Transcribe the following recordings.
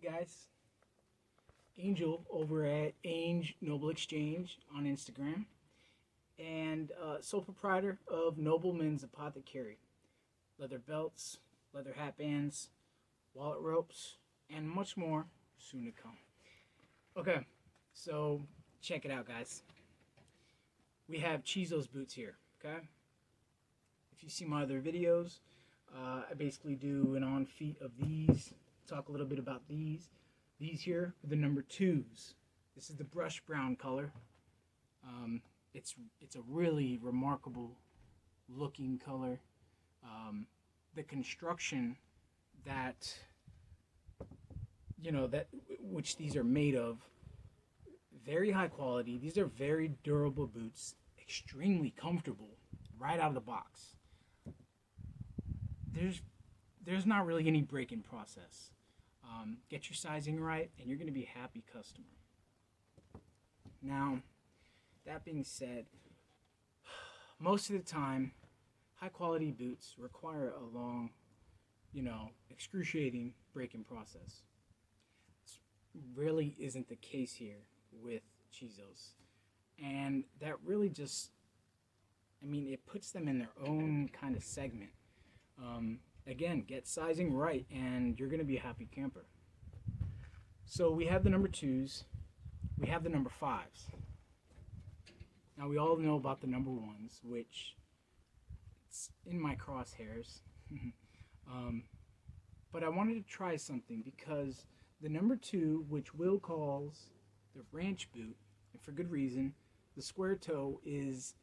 guys, Angel over at Ange Noble Exchange on Instagram, and sole proprietor of Nobleman's Apothecary. Leather belts, leather hat bands, wallet ropes, and much more soon to come. Okay, so check it out, guys. We have Chisos boots here, okay? If you see my other videos, I basically do an on feet of these, talk a little bit about these. These here are the number 2s. This is the brush brown color. It's a really remarkable looking color. The construction that which these are made of, very high quality. These are very durable boots, extremely comfortable right out of the box. There's not really any break-in process. Get your sizing right, and you're going to be a happy customer. Now, that being said, most of the time, high-quality boots require a long, excruciating break-in process. This really isn't the case here with Chisos. And that really just, it puts them in their own kind of segment. Again, get sizing right and you're going to be a happy camper. So we have the number 2s, we have the number 5s. Now we all know about the number 1s, which it's in my crosshairs. But I wanted to try something because the number 2, which Will calls the ranch boot, and for good reason, the square toe is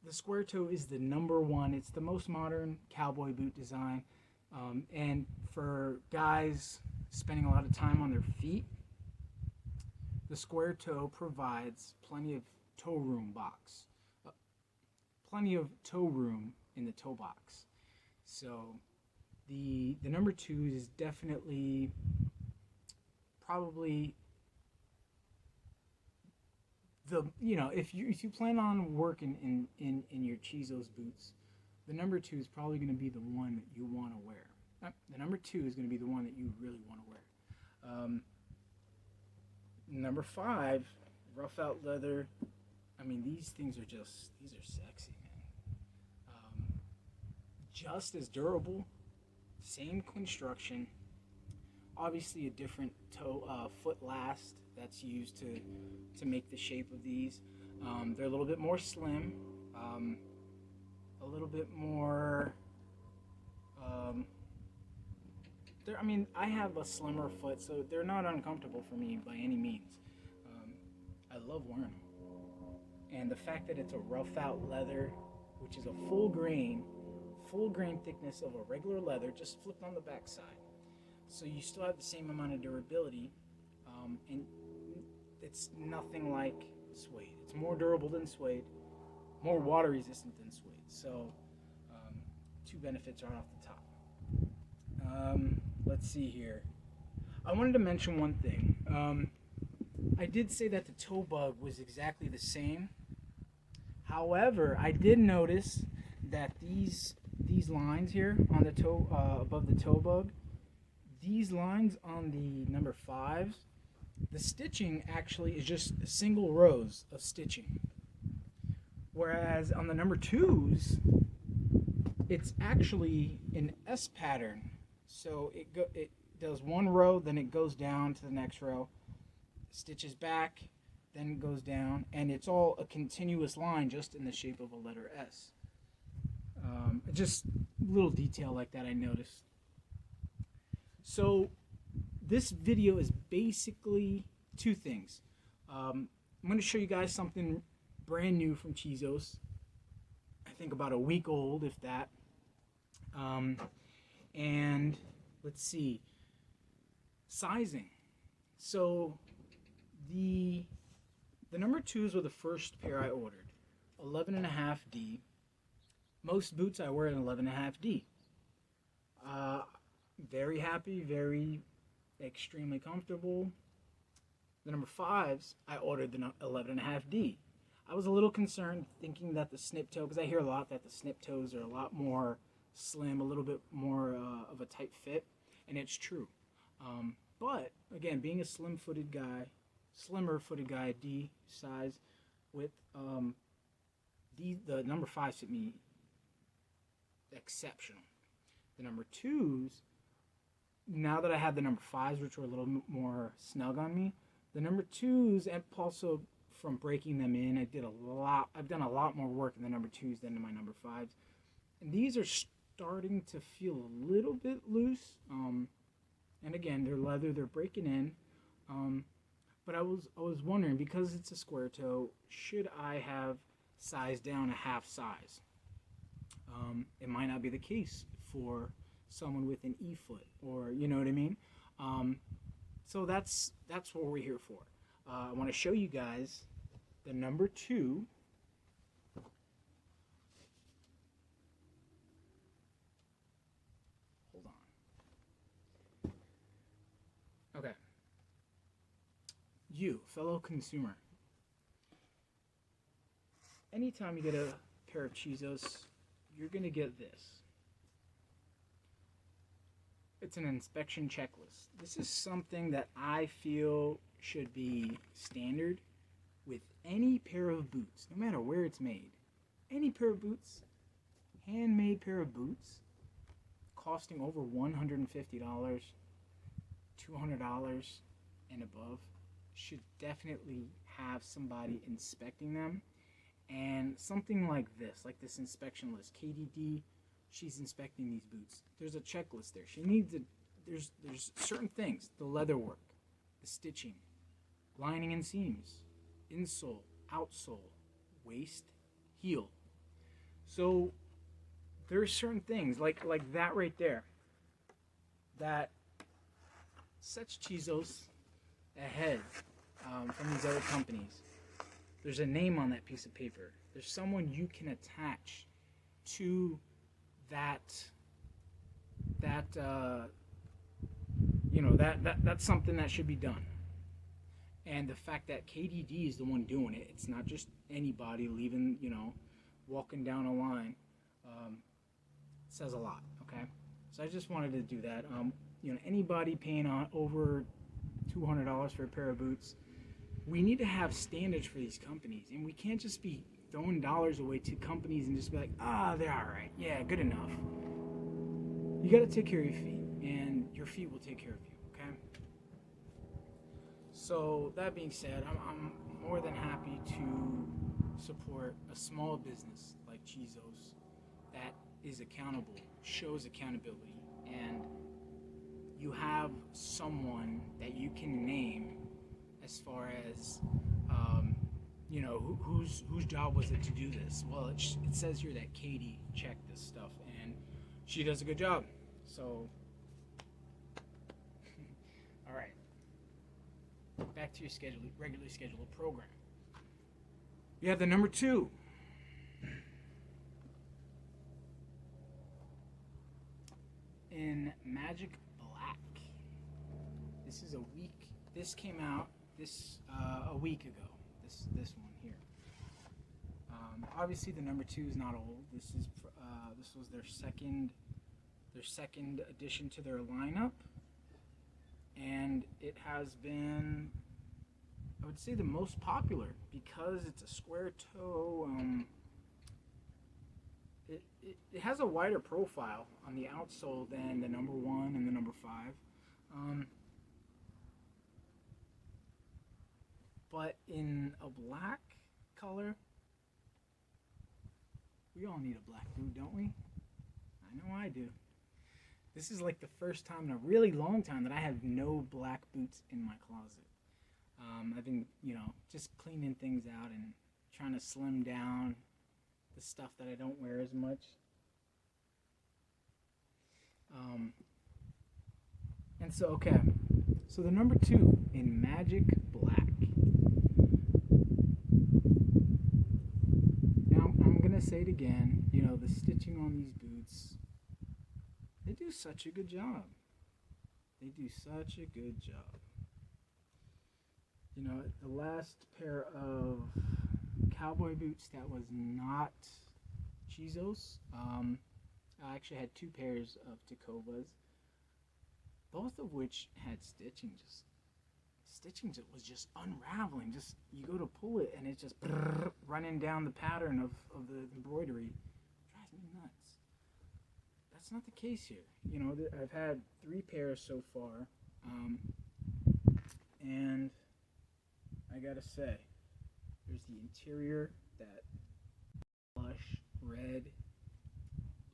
the number 1. It's the most modern cowboy boot design. And for guys spending a lot of time on their feet, the square toe provides plenty of toe room in the toe box. So the number 2 is definitely probably if you plan on working in your Chisos boots, the number 2 is probably going to be the one that you want to wear. The number 2 is going to be the one that you really want to wear. Number 5, rough out leather. These things are sexy, man. Just as durable, same construction. Obviously, a different foot last that's used to make the shape of these. They're a little bit more slim, a little bit more. I have a slimmer foot, so they're not uncomfortable for me by any means. I love wearing them, and the fact that it's a rough out leather, which is a full grain thickness of a regular leather, just flipped on the back side. So you still have the same amount of durability, and it's nothing like suede. It's more durable than suede, more water resistant than suede. So 2 benefits right off the top. Let's see here. I wanted to mention one thing. I did say that the toe bug was exactly the same. However, I did notice that these lines here on the toe, above the toe bug, these lines on the number 5s, the stitching actually is just single rows of stitching. Whereas on the number 2s, it's actually an S pattern. So it does one row, then it goes down to the next row, stitches back, then it goes down, and it's all a continuous line just in the shape of a letter S. Just a little detail like that I noticed. So this video is basically 2 things. I'm going to show you guys something brand new from Chisos. I think about a week old, if that. And let's see. Sizing. So the number 2s were the first pair I ordered. 11.5D. Most boots I wear an 11.5D. Very happy, very extremely comfortable. The number 5s, I ordered the 11.5D. I was a little concerned thinking that the snip toe, because I hear a lot that the snip toes are a lot more slim, a little bit more of a tight fit, and it's true. But again, being a slimmer footed guy, D size, with the number fives fit me exceptional. The number twos, now that I have the number fives, which were a little more snug on me, the number twos, and also from breaking them in, I've done a lot more work in the number twos than in my number fives. And these are starting to feel a little bit loose. And again, they're leather, they're breaking in. But I was wondering, because it's a square toe, should I have sized down a half size? It might not be the case for someone with an E foot, or you know what I mean. So that's what we're here for. I want to show you guys the number 2. Hold on. Okay. You, fellow consumer, anytime you get a pair of Chisos, you're going to get this. It's an inspection checklist. This is something that I feel should be standard with any pair of boots, no matter where it's made. Any pair of boots, handmade pair of boots, costing over $150, $200 and above, should definitely have somebody inspecting them. And something like this inspection list, KDD, she's inspecting these boots. There's a checklist there. She needs there's certain things: the leather work, the stitching, lining and seams, insole, outsole, waist, heel. So there's certain things like that right there that sets Chisos ahead from these other companies. There's a name on that piece of paper. There's someone you can attach to that's something that should be done. And the fact that KDD is the one doing it, it's not just anybody leaving, walking down a line, says a lot. Okay, so I just wanted to do that. Anybody paying on over $200 for a pair of boots, we need to have standards for these companies, and we can't just be throwing dollars away to companies and just be like, they're all right, yeah, good enough. You got to take care of your feet, and your feet will take care of you. Okay. So that being said, I'm more than happy to support a small business like Chisos that is accountable, shows accountability, and you have someone that you can name as far as whose job was it to do this. Well, it says here that Katie checked this stuff, and she does a good job. So all right, back to your regularly scheduled program. You have the number 2. In Magic Black. This is this came out a week ago. This one here. Obviously, the number 2 is not old. This was their second addition to their lineup, and it has been, I would say, the most popular because it's a square toe. It has a wider profile on the outsole than the number 1 and the number 5. But in a black color, we all need a black boot, don't we? I know I do. This is like the first time in a really long time that I have no black boots in my closet. I've been, just cleaning things out and trying to slim down the stuff that I don't wear as much. And so, okay. So the number 2 in Magic Black. Now, I'm going to say it again. The stitching on these boots, they do such a good job. They do such a good job. The last pair of cowboy boots that was not Chisos, I actually had 2 pairs of Tacobas. both of which had stitching that was just unraveling. Just you go to pull it and it's just running down the pattern of the embroidery. It drives me nuts. That's not the case here. You know, I've had 3 pairs so far, and I gotta say, there's the interior, that plush red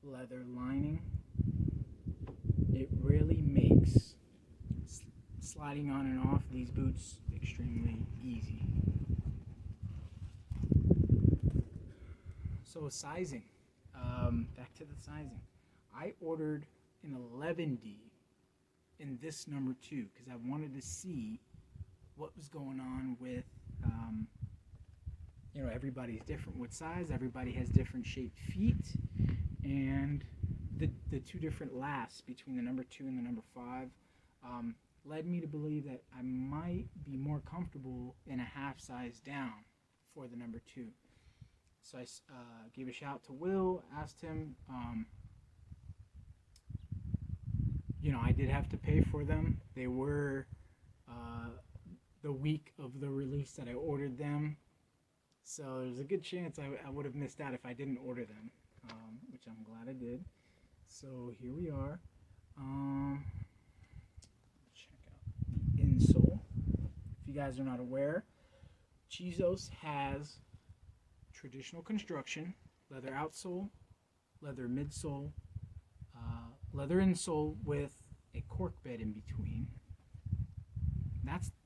leather lining. It really makes sliding on and off these boots extremely easy. So sizing, back to the sizing. I ordered an 11D in this number 2 because I wanted to see what was going on with, you know, everybody's different with size. Everybody has different shaped feet, and the 2 different lasts between the number 2 and the number 5 led me to believe that I might be more comfortable in a half size down for the number 2. So I gave a shout to Will, asked him, you know, I did have to pay for them. They were the week of the release that I ordered them. So there's a good chance I would have missed out if I didn't order them, which I'm glad I did. So here we are. Check out the insole. If you guys are not aware, Chisos has traditional construction, leather outsole, leather midsole, leather insole with a cork bed in between.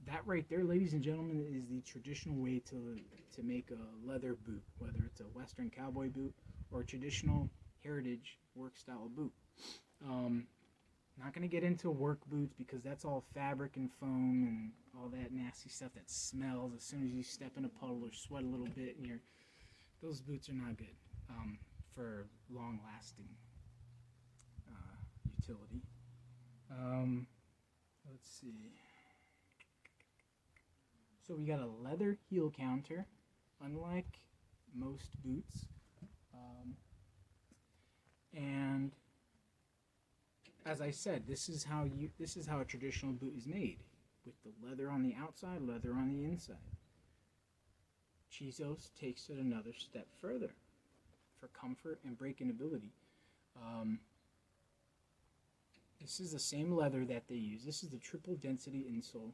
That right there, ladies and gentlemen, is the traditional way to make a leather boot, whether it's a Western cowboy boot or a traditional heritage work style boot. Not going to get into work boots because that's all fabric and foam and all that nasty stuff that smells as soon as you step in a puddle or sweat a little bit, and those boots are not good for long lasting utility. Let's see. So we got a leather heel counter, unlike most boots, and as I said, this is how a traditional boot is made, with the leather on the outside, leather on the inside. Chisos takes it another step further for comfort and breakability. This is the same leather that they use. This is the triple density insole.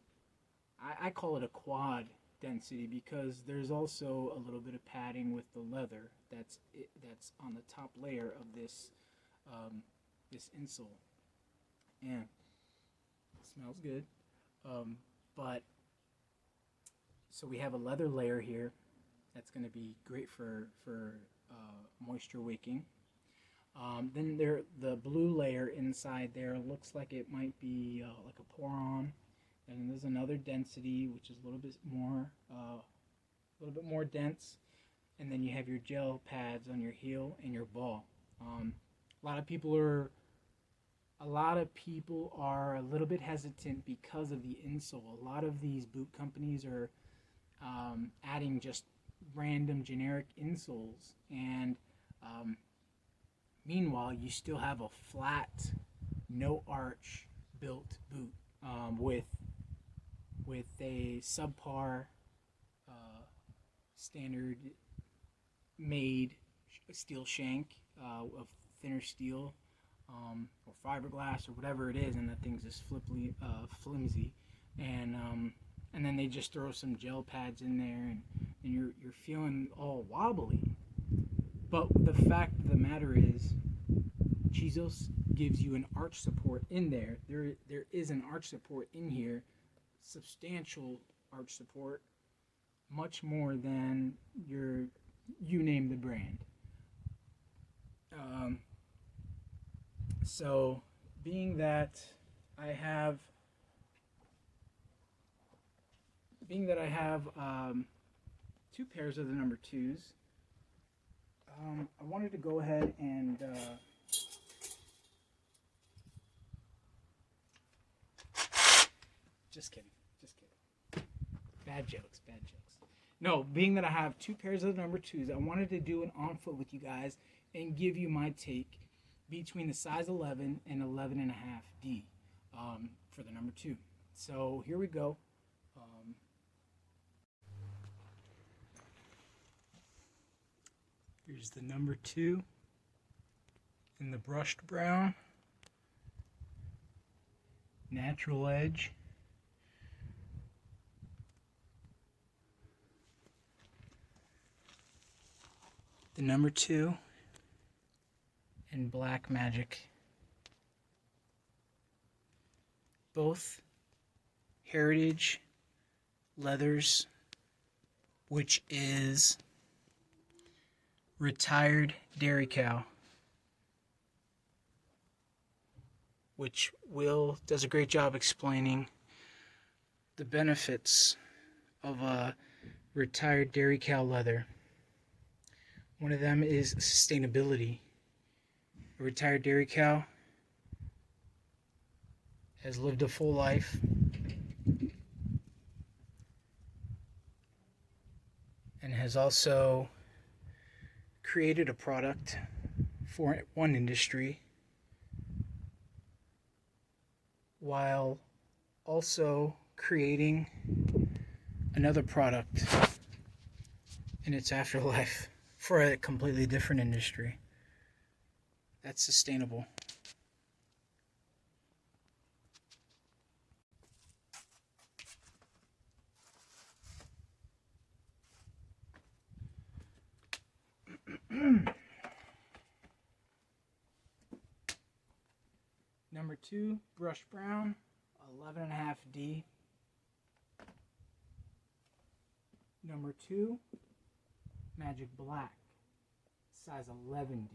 I call it a quad density because there's also a little bit of padding with the leather that's on the top layer of this this insole. And it smells good. But so we have a leather layer here that's going to be great for moisture wicking. Then the blue layer inside there looks like it might be like a pour-on. And there's another density, which is a little bit more dense. And then you have your gel pads on your heel and your ball. A lot of people are a little bit hesitant because of the insole. A lot of these boot companies are adding just random generic insoles, and meanwhile you still have a flat, no arch built boot with a subpar standard made steel shank of thinner steel or fiberglass or whatever it is, and that thing's just flimsy, and then they just throw some gel pads in there, and you're feeling all wobbly. But the fact of the matter is, Chisos gives you an arch support in there. There is an arch support in here, substantial arch support, much more than you name the brand. So being that I have 2 pairs of the number 2s, I wanted to go ahead and just kidding. Bad jokes. No, being that I have 2 pairs of the number 2s, I wanted to do an on foot with you guys and give you my take between the size 11 and 11.5D. for the number 2. So here we go. Here's the number 2 in the brushed brown, natural edge. The number 2 in black magic. Both heritage leathers, which is retired dairy cow, which Will does a great job explaining the benefits of a retired dairy cow leather. One of them is sustainability. A retired dairy cow has lived a full life and has also created a product for one industry while also creating another product in its afterlife for a completely different industry. That's sustainable. Number 2, brush brown, 11.5D. Number 2, magic black, size 11D.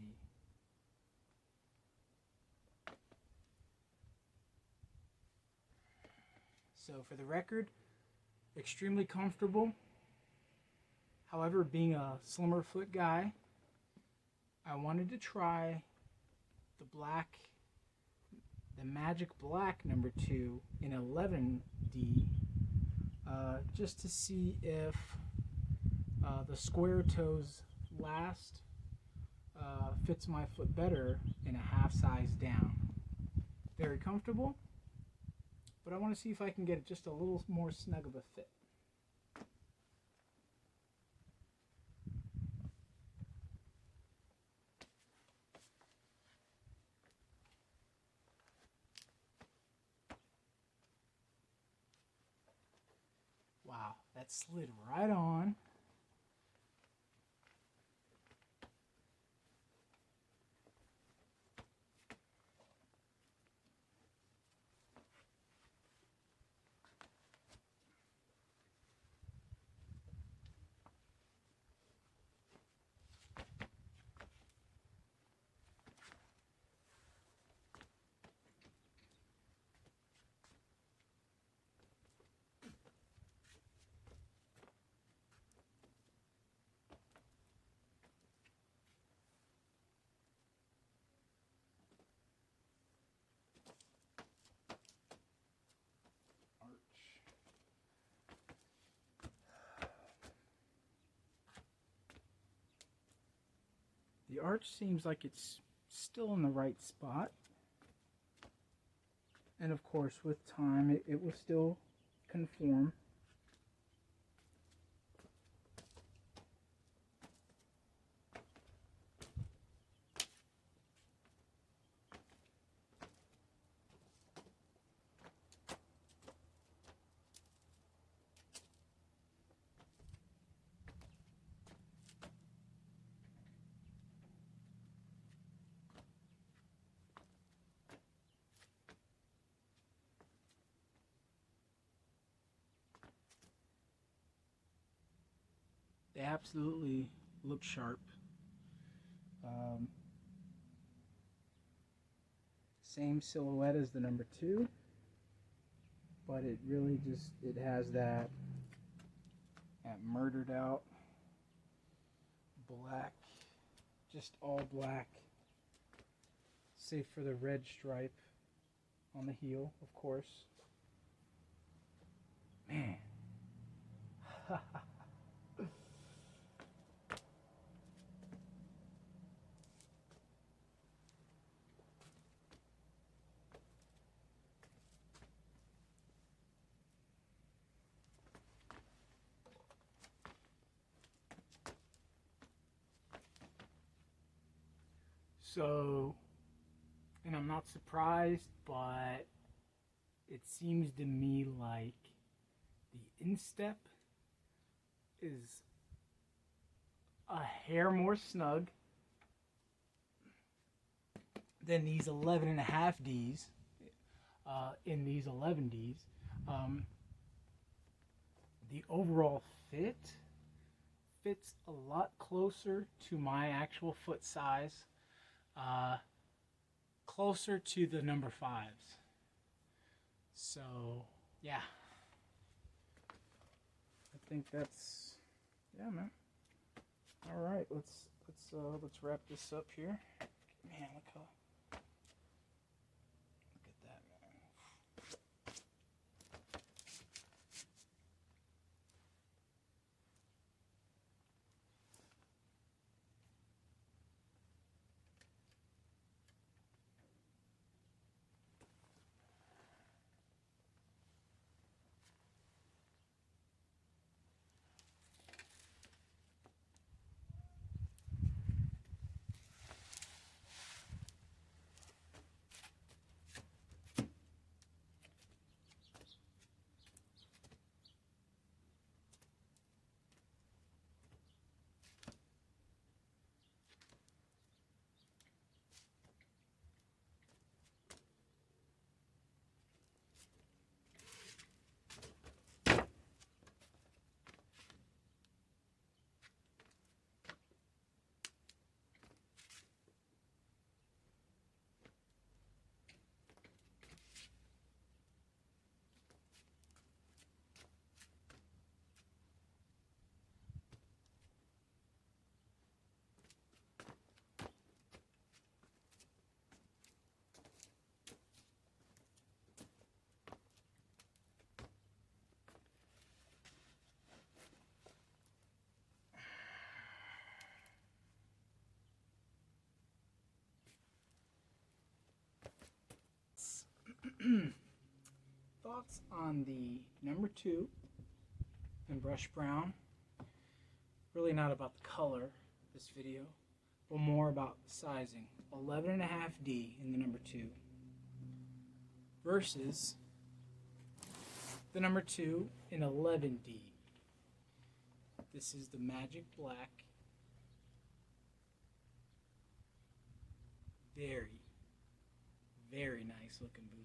So for the record, extremely comfortable. However, being a slimmer foot guy, I wanted to try the magic black number 2 in 11D, just to see if the square toes last fits my foot better in a half size down. Very comfortable, but I want to see if I can get just a little more snug of a fit. Wow, that slid right on. The arch seems like it's still in the right spot. And of course, with time, it will still conform. They absolutely look sharp. Same silhouette as the number 2, but it really just, it has that murdered out black, just all black, save for the red stripe on the heel, of course. Man. So, and I'm not surprised, but it seems to me like the instep is a hair more snug than these 11.5Ds in these 11Ds. The overall fits a lot closer to my actual foot size, closer to the number 5s. So, yeah. I think that's, yeah, man. All right, let's wrap this up here. Man, look at that, man. Thoughts on the number 2 in brush brown. Really not about the color this video, but more about sizing. 11.5D in the number 2 versus the number 2 in 11D. This is the Magic Black. Very, very nice looking boot.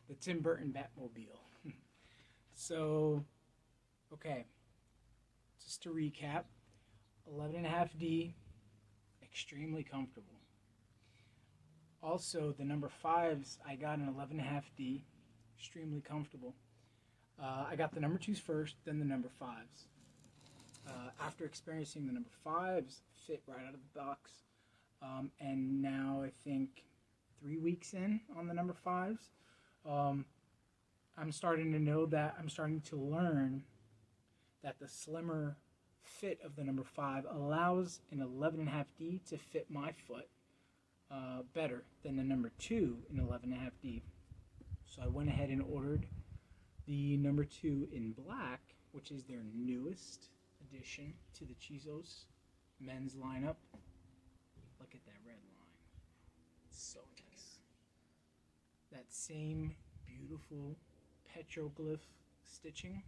The Tim Burton Batmobile. So, okay, just to recap, 11.5D, extremely comfortable. Also, the number 5s, I got an 11.5D, extremely comfortable. I got the number 2s first, then the number 5s. After experiencing the number 5s, fit right out of the box, and now I think 3 weeks in on the number 5s, I'm starting to learn that the slimmer fit of the number 5 allows an 11.5D to fit my foot better than the number 2 in 11.5D. So I went ahead and ordered the number 2 in black, which is their newest addition to the Chisos men's lineup. Look at that red line. It's so nice. That same beautiful petroglyph stitching.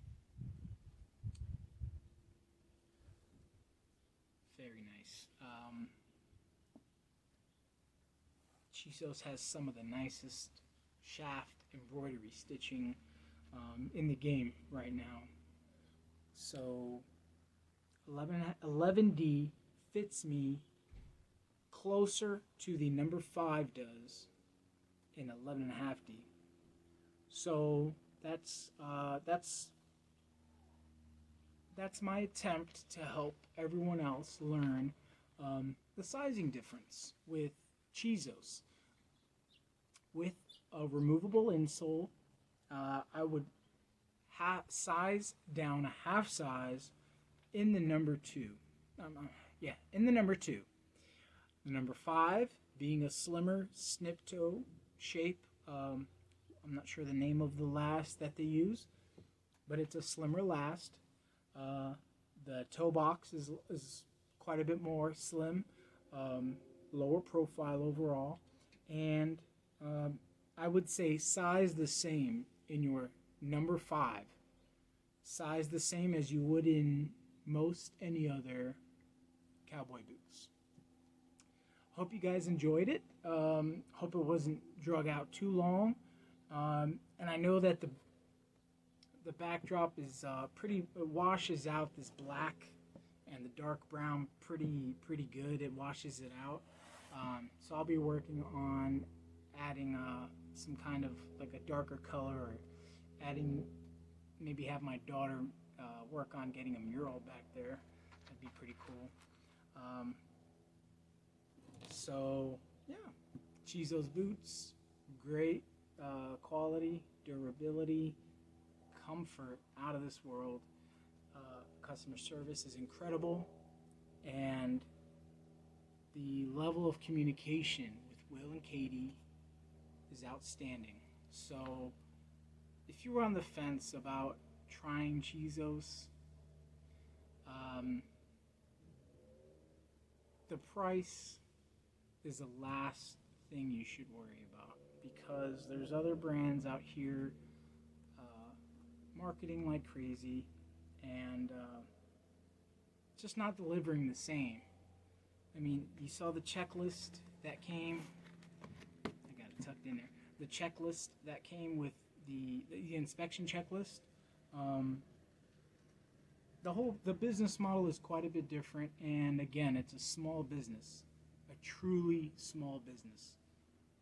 Very nice. Chisos has some of the nicest shaft embroidery stitching in the game right now. So 11D fits me closer to the number 5 does in 11.5D. So that's my attempt to help everyone else learn the sizing difference with Chisos. With a removable insole, I would size down a half size in the number 2. In the number 2. The number 5 being a slimmer snip toe shape. I'm not sure the name of the last that they use, but it's a slimmer last. The toe box is quite a bit more slim, lower profile overall, and I would say size the same in your No.5. Size the same as you would in most any other cowboy boots. Hope you guys enjoyed it. Hope it wasn't drug out too long. And I know that the backdrop is it washes out this black and the dark brown pretty good. It washes it out. So I'll be working on adding some kind of like a darker color, or adding, maybe have my daughter work on getting a mural back there. That'd be pretty cool. So yeah, Chisos boots, great quality, durability, comfort, out of this world. Customer service is incredible, and the level of communication with Will and Katie is outstanding. So if you were on the fence about trying Chisos, the price is the last thing you should worry about, because there's other brands out here marketing like crazy, and just not delivering the same. I mean, you saw the checklist that came. I got it tucked in there. The checklist that came with the inspection checklist. The business model is quite a bit different, and again, it's a small business, a truly small business,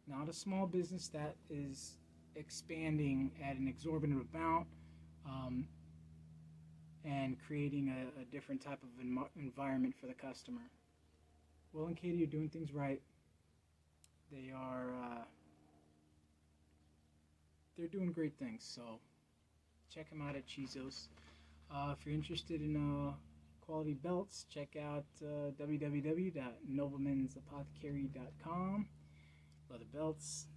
not a small business that is expanding at an exorbitant amount, and creating a different type of environment for the customer. Will and Katie are doing things right. They are they're doing great things. So check them out at Chisos. If you're interested in quality belts, check out www.noblemansapothecary.com. Leather belts,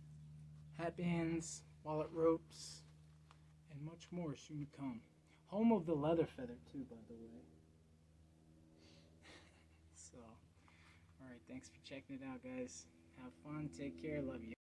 hat bands, wallet ropes, and much more soon to come. Home of the leather feather too, by the way. So, alright, thanks for checking it out, guys. Have fun, take care, love you.